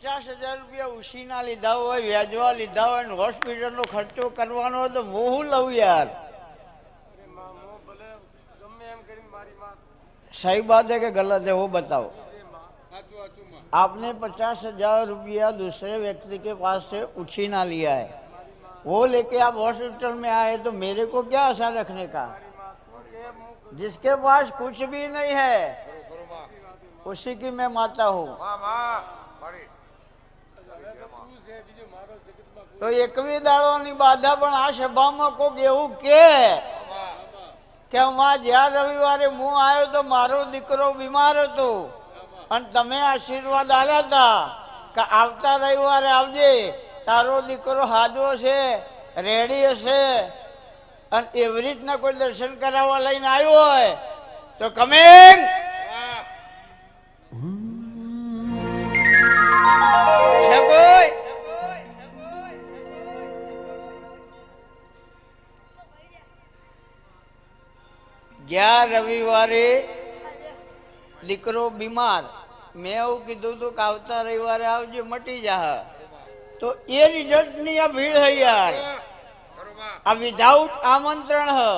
50,000 રૂપિયા ઉછીના લીધા હોય, વ્યાજવા લીધા હોય ને હોસ્પિટલનો ખર્ચો કરવાનો હોય તો હું લઉં યાર। सही बात है कि गलत है वो बताओ। आपने 50,000 रुपया दूसरे व्यक्ति के पास से उछीना लिया है, वो लेके आप हॉस्पिटल में आए तो मेरे को क्या आशा रखने का? जिसके पास कुछ भी नहीं है उसी की मैं माता हूँ। तो एकवी दाड़ोनी बाधा पण आ सभामां कोक एवुं के ज्यां रविवारे हूँ आयो तो मारो दीकरो बीमार हतो अने तमे आशीर्वाद आल्या था कि आवता रविवारे आवजे, तारो दीकरो हाजो छे, रेडी हशे अने एवी रीतना कोई दर्शन कराववा लईने आव्यो होय तो कमिंग छे कोई? ज्या रविवारे दीकरो बीमार मैं एवं कीधु तो आवता रविवारे आवजे मटी जा, तो ये रिजल्ट नी आ भीड़ है यार, आ विदाउट आमंत्रण है।